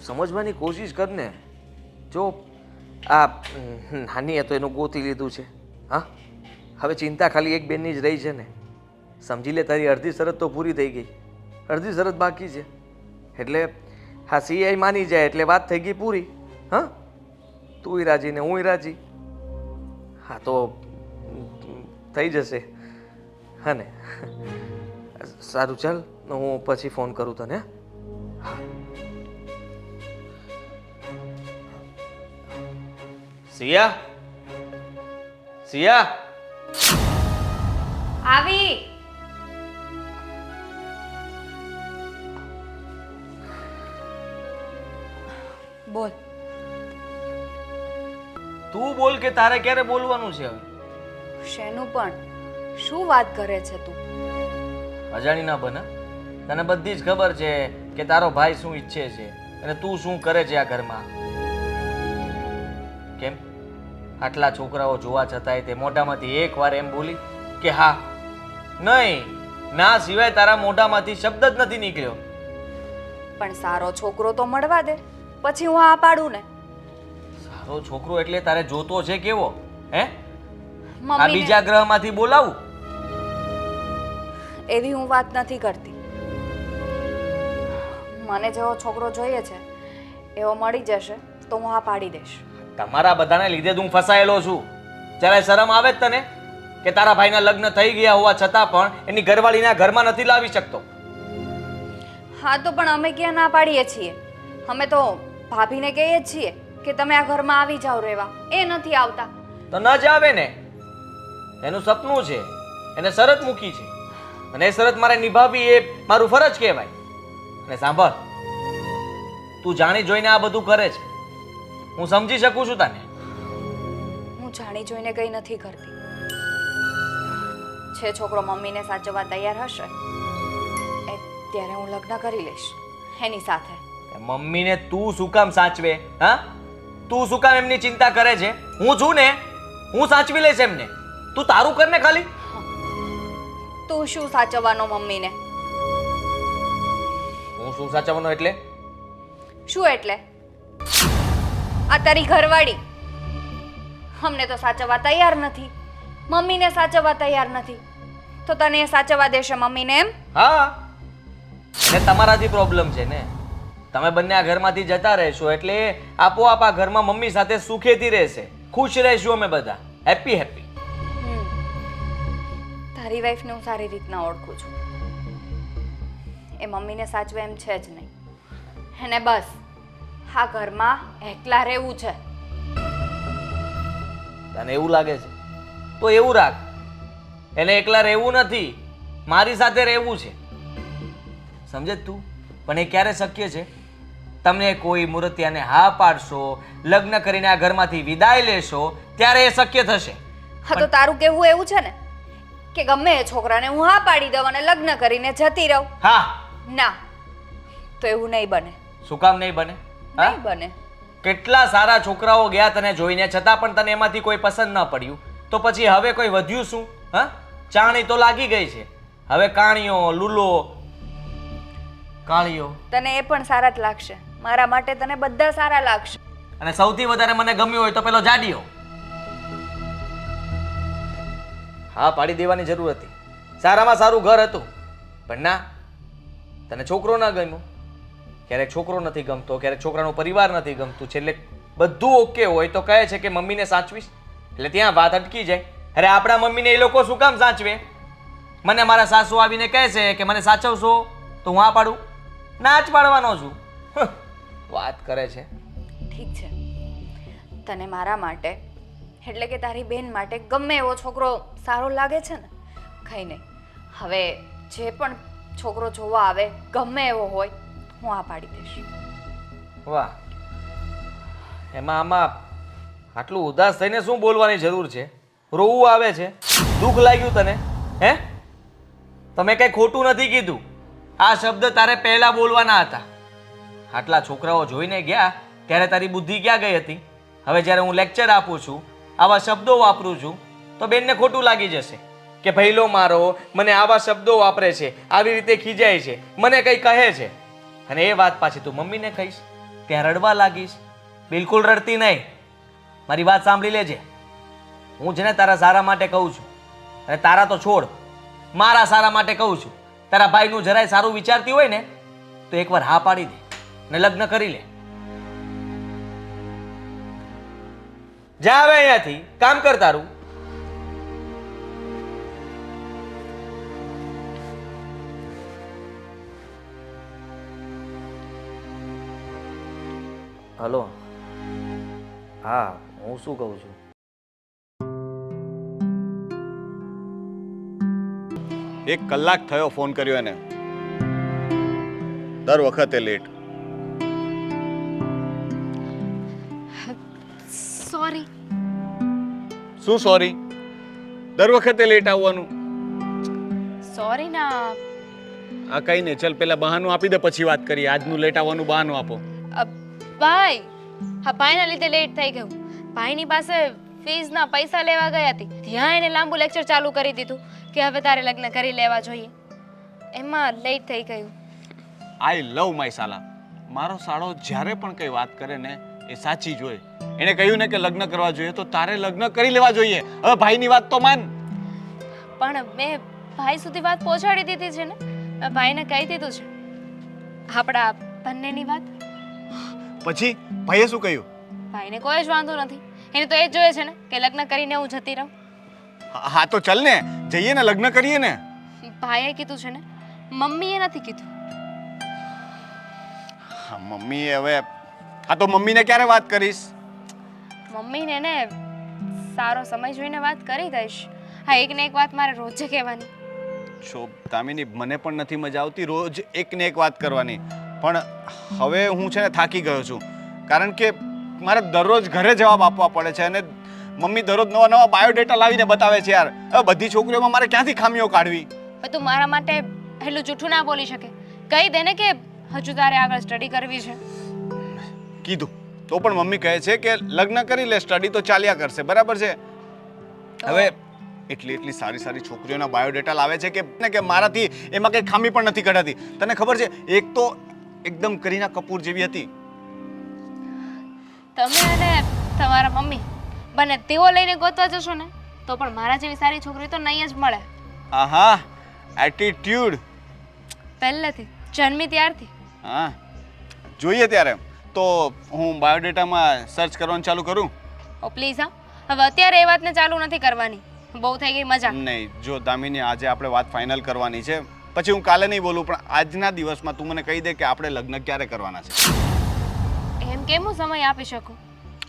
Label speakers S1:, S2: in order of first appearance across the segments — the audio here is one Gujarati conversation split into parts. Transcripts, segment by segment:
S1: સમજવાની કોશિશ કર ને. જો આ નાનીએ તો એનું ગોતી લીધું છે. હા, હવે ચિંતા ખાલી એક બેનની જ રહી છે ને. સમજી લે, તારી અડધી શરત તો પૂરી થઈ ગઈ, અડધી શરત બાકી છે. એટલે હા, સીઆઈ માની જાય એટલે વાત થઈ ગઈ પૂરી. હા, તુંય રાજી ને હુંય રાજી. હા તો થઈ જશે. હા ને, સારું ચાલ, હું પછી ફોન કરું તને. હા. સિયા, સિયા,
S2: આવી. બોલ.
S1: તું બોલ કે તારે ક્યારે બોલવાનું છે હવે?
S2: શેનું પણ? શું વાત કરે છે તું?
S1: અજાણી ના બને. તને બધી જ ખબર છે કે તારો ભાઈ શું ઈચ્છે છે અને તું શું કરે છે આ ઘરમાં. કેમ આટલા છોકરાઓ જોવા છતાંય તે મોઢામાંથી એક વાર એમ બોલી કે હા? નહીં, ના સિવાય તારા મોઢામાંથી શબ્દ જ નથી નીકળ્યો.
S2: પણ સારો છોકરો તો મળવા દે, પછી હું આ પાડું ને.
S1: સારો છોકરો એટલે તારે જોતો છે કેવો? હે? આ
S2: મમ્મીને
S1: બીજા ગ્રહમાંથી બોલાવું?
S2: એવી હું વાત નથી કરતી. મને જેવો છોકરો જોઈએ છે એવો મળી જશે તો હું આ પાડી દઈશ.
S1: તમારા બધાને લીધે જ હું ફસાયેલો છું. જ્યારે શરમ આવે જ તને કે તારા ભાઈના લગ્ન થઈ ગયા હોવા છતાં પણ એની ઘરવાળીના ઘરમાં નથી લાવી શકતો?
S2: હા તો પણ અમે ક્યાં ના પાડીએ છીએ? અમે તો ભાભીને કહીએ જ છીએ કે તમે આ ઘરમાં આવી જાઓ રહેવા. એ નથી આવતા.
S1: તો ન જ આવે ને. એનું સપનું છે, એને શરત મૂકી છે અને એ શરત મારે નિભાવવી એ મારું ફરજ કહેવાય. અને સાંભળ, તું જાણી જોઈને આ બધું કરે છે, હું સમજી શકું છું તને.
S2: હું જાણી જોઈને કંઈ નથી કરતી. છે છોકરો મમ્મીને સાચવવા તૈયાર હશે ત્યારે હું લગ્ન કરી લઈશ એની સાથે.
S1: મમ્મીને તું શું કામ સાચવે? હા, તું શું કામ એમની ચિંતા કરે છે? હું છું ને, હું સાચવી લઈશ એમને. તું તારું કર ને ખાલી.
S2: તું શું સાચવવાનો મમ્મીને?
S1: હું શું સાચવવાનો એટલે?
S2: શું એટલે? આ તારી ઘરવાળી અમને તો સાચવવા તૈયાર નથી, મમ્મીને સાચવવા તૈયાર નથી, તો તને એ સાચવવા દેશે મમ્મીને એમ?
S1: હા, ને તમારાથી પ્રોબ્લેમ છે ને. તમે બંને આ ઘરમાંથી જતા રહેશો એટલે આપોઆપ આ ઘરમાં મમ્મી સાથે સુખેથી રહેશે, ખુશ રહીશું અમે બધા, હેપી હેપી.
S2: તારી વાઈફને હું સારી રીતના ઓળખું છું. એ મમ્મીને સાચવે એમ છે જ નહીં. એને બસ આ ઘરમાં એકલા રહેવું છે.
S1: તને એવું લાગે છે તો એવું રાખ. એને એકલા રહેવું નથી, મારી સાથે રહેવું છે. સમજે તું? પણ એ ક્યારે શક્ય છે? તમને કોઈ મૂર્તિયાને હા પાડશો, લગ્ન કરીને આ ઘરમાંથી વિદાય લેશો ત્યારે એ શક્ય થશે.
S2: હા તો તારું કેવું એવું છે ને કે ગમે એ છોકરાને હું હા પાડી દઉં અને લગ્ન કરીને જતી રહું?
S1: હા.
S2: ના, તો એવું નહીં બને.
S1: શું કામ નહીં બને? હા?
S2: નહીં બને.
S1: કેટલા સારા છોકરાઓ ગયા તને જોઈને, છતાં પણ તને એમાંથી કોઈ પસંદ ન પડ્યું. તો પછી હવે કોઈ વધ્યું શું? હા, ચાણી તો લાગી ગઈ છે. હવે કાણીઓ, લૂલો, કાળીઓ.
S2: તને એ પણ સારા જ લાગશે. મારા માટે તને બધા સારા લાગશે.
S1: અને સૌથી વધારે મને ગમ્યું હોય તો પેલો જાડિયો. હા પાડી દેવાની જરૂર હતી. સારામાં સારું ઘર હતું. પણ ના, તને છોકરો ના ગમ્યો. ક્યારેક છોકરો નથી ગમતો, ક્યારેક છોકરાનો પરિવાર નથી ગમતું. છેલ્લે બધું ઓકે હોય તો કહે છે કે મમ્મીને સાચવીશ. એટલે ત્યાં વાત અટકી જાય. અરે આપણા મમ્મીને એ લોકો શું કામ સાચવે? મને મારા સાસુ આવીને કહે છે કે મને સાચવશો તો હું આ પાડું? ના જ પાડવાનો છું. વાત કરે છે.
S2: ઠીક છે, તને મારા માટે એટલે કે તારી બેન માટે ગમે એવો છોકરો સારો લાગે છે ને? કંઈ નહીં, હવે જે પણ છોકરો જોવા આવે ગમે એવો હોય હું આ પાડી દઈશ.
S1: વાહ, આમાં આટલું ઉદાસ થઈને શું બોલવાની જરૂર છે? રોવું આવે છે? દુઃખ લાગ્યું તને? હે? તમે કઈ ખોટું નથી કીધું. આ શબ્દ તારે પહેલા બોલવાના હતા. આટલા છોકરાઓ જોઈને ગયા ત્યારે તારી બુદ્ધિ ક્યાં ગઈ હતી? હવે જ્યારે હું લેક્ચર આપું છું, આવા શબ્દો વાપરું છું તો બેનને ખોટું લાગી જશે કે ભઈલો મારો મને આવા શબ્દો વાપરે છે, આવી રીતે ખીજાય છે, મને કંઈ કહે છે. અને એ વાત પાછી તું મમ્મીને કહીશ? ત્યાં રડવા લાગીશ. બિલકુલ રડતી નહીં. મારી વાત સાંભળી લેજે. હું છે ને તારા સારા માટે કહું છું. અને તારા તો છોડ, મારા સારા માટે કહું છું. તારા ભાઈનું જરાય સારું વિચારતી હોય ને તો એકવાર હા પાડી દે ને લગ્ન કરી લે. જા હવે અહીંયાથી, કામ કર તારું. હલો. હા, હું શું કહું છું?
S3: એક કલાક થયો ફોન કર્યો એને. દર વખતે લેટ.
S4: સોરી.
S3: શું સોરી? દર વખતે લેટ આવવાનું.
S4: સોરી ના.
S3: આ કઈ નહીં, ચલ પેલા બહાનું આપી દે, પછી વાત કરીએ. આજનું લેટ આવવાનું બહાનું આપો.
S4: ભાઈ, હા, ભાઈના લીધે લેટ થઈ ગયું. ભાઈની પાસે ફીસના પૈસા લેવા ગઈ હતી, ત્યાં એને લાંબુ લેક્ચર ચાલુ કરી દીધું કે હવે તારે લગ્ન કરી લેવા જોઈએ. એમાં લેટ થઈ ગયું.
S3: આઈ લવ માય સાલા. મારો સાળો જ્યારે પણ કઈ વાત કરે ને એ સાચી જ હોય. એને કહ્યું ને કે લગ્ન કરવા જોઈએ તો તારે લગ્ન કરી લેવા જોઈએ. હવે ભાઈની વાત તો માન.
S4: પણ મેં ભાઈ સુધી વાત પહોંચાડી દીધી છે ને. મેં ભાઈને કહી દીધું છે આપણા બંનેની વાત.
S3: પછી ભાઈએ શું કહ્યું?
S4: ભાઈને કોઈ જ વાંધો નથી. એને તો એ જ જોઈએ છે ને કે લગ્ન કરીને હું જતી રહું.
S3: હા તો ચલ ને, જઈએ ને, લગ્ન કરીએ ને.
S4: ભાઈએ કીધું છે ને, મમ્મીએ નથી કીધું.
S3: હા, મમ્મીએ હવે. હા તો મમ્મીને ક્યારે વાત કરીશ?
S4: મમ્મીને ને સારો સમય જોઈને વાત કરી દઈશ. હા, એક ને એક વાત મારે રોજે કહેવાની.
S3: છો દામિની, મને પણ નથી મજા આવતી રોજ એક ને એક વાત કરવાની. પણ હવે હું છે ને થાકી ગયો છું. કારણ કે મારે દરરોજ ઘરે જવાબ આપવા પડે છે અને મમ્મી દરરોજ નવા નવા બાયોડેટા લાવીને બતાવે છે. યાર, હવે બધી છોકરીઓમાં મારે ક્યાંથી ખામીઓ કાઢવી?
S4: પણ તું મારા માટે એટલું જૂઠું ના બોલી શકે. કહી દે ને કે હજુ તારે આગળ સ્ટડી કરવી છે.
S3: કીધું તો પણ મમ્મી કહે છે કે લગ્ન કરી લે, સ્ટડી તો ચાલ્યા કરશે. બરાબર છે. હવે એટલી સારી સારી છોકરીઓના બાયોડેટા લાવે છે કે મારાથી એમાં કઈ ખામી પણ નથી કઢાતી. તને ખબર છે, એક તો એકદમ કરીના કપૂર જેવી હતી.
S4: તમે અને તમારા મમ્મી બંને તેઓ લઈને ગોતવા જશો ને તો પણ મારા જેવી સારી છોકરી તો નહીં જ મળે.
S3: આહા, એટીટ્યુડ
S4: પહેલેથી જન્મી ત્યારથી.
S3: હા, જોઈએ ત્યારે. તો હું બાયોડેટામાં સર્ચ કરવાનું ચાલુ કરું?
S4: ઓ પ્લીઝ, હા, હવે અત્યારે એ વાતને ચાલુ નથી કરવાની. બહુ થઈ ગઈ મજા.
S3: નહીં, જો દામિની, આજે આપણે વાત ફાઇનલ કરવાની છે. પછી હું કાલે નહીં બોલું, પણ આજના દિવસમાં તું મને કહી દે કે આપણે લગ્ન ક્યારે કરવાના છે.
S4: એમ કેમ હું સમય આપી શકું?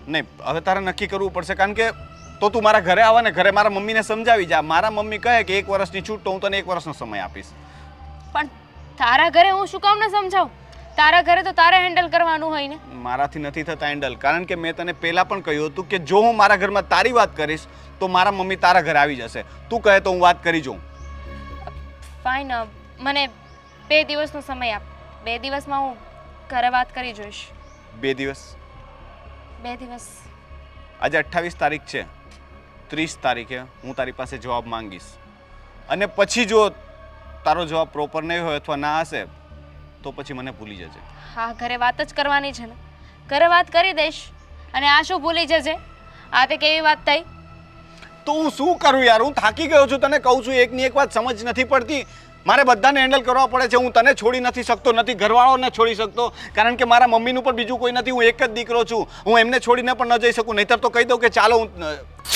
S3: નહીં, હવે તારે નક્કી કરવું પડશે. કારણ કે તો તું મારા ઘરે આવા ને, ઘરે મારા મમ્મીને સમજાવી જા. મારા મમ્મી કહે કે 1 વર્ષની છૂટ, તો હું તને 1 વર્ષનો સમય આપીશ.
S4: પણ તારા ઘરે હું શું કામ ન સમજાવું? તારા ઘરે તો તારે હેન્ડલ કરવાનું હોય ને.
S3: મારાથી નથી થતા હેન્ડલ. કારણ કે મેં તને પહેલાં પણ કહ્યું હતું કે જો હું મારા ઘરમાં તારી વાત કરીશ તો મારા મમ્મી તારા ઘરે આવી જશે. તું કહે તો હું વાત કરી જોઉં.
S4: ફાઇન, મને 2 દિવસનો સમય આપ. 2 દિવસમાં હું ઘરે વાત કરી જોઈશ.
S3: 2 દિવસ?
S4: 2 દિવસ.
S3: આજે 28 તારીખ છે. 30 તારીખે હું તારી પાસે જવાબ માંગીશ. અને પછી જો તારો જવાબ પ્રોપર નહીં હોય અથવા ના હશે તો પછી મને ભૂલી જજે.
S4: હા, ઘરે વાત જ કરવાની છે ને. ઘરે વાત કરી દઈશ. અને આ શું ભૂલી જજે? આ તે કેવી વાત થઈ?
S3: તો હું શું કરું યાર? હું થાકી ગયો છું. તને કહું છું, એકની એક વાત સમજ નથી પડતી. મારે બધાને હેન્ડલ કરવા પડે છે. હું તને છોડી નથી શકતો, નથી ઘરવાળાઓને છોડી શકતો. કારણ કે મારા મમ્મીનું પણ બીજું કોઈ નથી. હું એક જ દીકરો છું. હું એમને છોડીને પણ ન જઈ શકું. નહીંતર તો કહી દઉં કે ચાલો હું.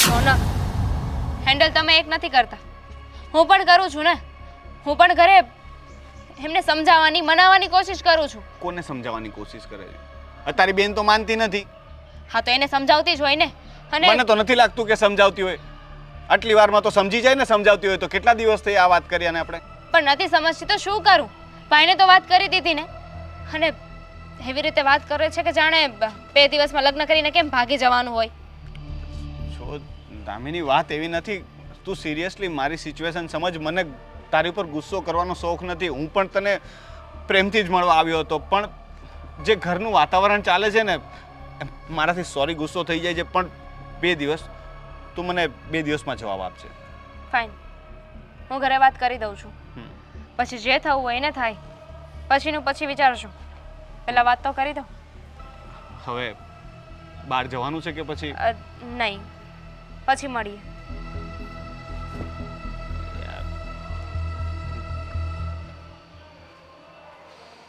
S4: રોનક, હેન્ડલ તમે એક નથી કરતા, હું પણ કરું છું ને. હું પણ ઘરે એમને સમજાવવાની, મનાવવાની કોશિશ કરું છું.
S3: કોને સમજાવવાની કોશિશ કરે છે? તારી બેન તો માનતી નથી.
S4: હા, તો એને સમજાવતી જ હોય ને. અને
S3: મને તો નથી લાગતું કે સમજાવતી હોય. આટલી વારમાં તો સમજી જાય ને સમજાવતી હોય તો. કેટલા દિવસ થઈ આ વાત કરી અને આપણે?
S4: પણ નથી સમજતી તો શું કરું? ભાઈને તો વાત કરી દીધી ને. અને એવી રીતે વાત કરે છે કે જાણે 2 દિવસમાં લગ્ન કરીને કેમ ભાગી જવાનું હોય.
S3: જો દામિની, વાત એવી નથી. તું સિરિયસલી મારી સિચ્યુએશન સમજ. મને તારી ઉપર ગુસ્સો કરવાનો શોખ નથી. હું પણ તને પ્રેમથી જ મળવા આવ્યો હતો. પણ જે ઘરનું વાતાવરણ ચાલે છે ને, મારાથી સોરી ગુસ્સો થઈ જાય છે. પણ 2 દિવસ, તું મને 2 દિવસમાં જવાબ આપજે.
S4: ફાઇન, હું ઘરે વાત કરી દઉં છું. પછી જે થવું હોય એને થાય. પછીનું પછી વિચારશું. પહેલાં વાત તો કરી દો.
S3: હવે બહાર જવાનું છે કે પછી?
S4: નહીં, પછી મળીએ.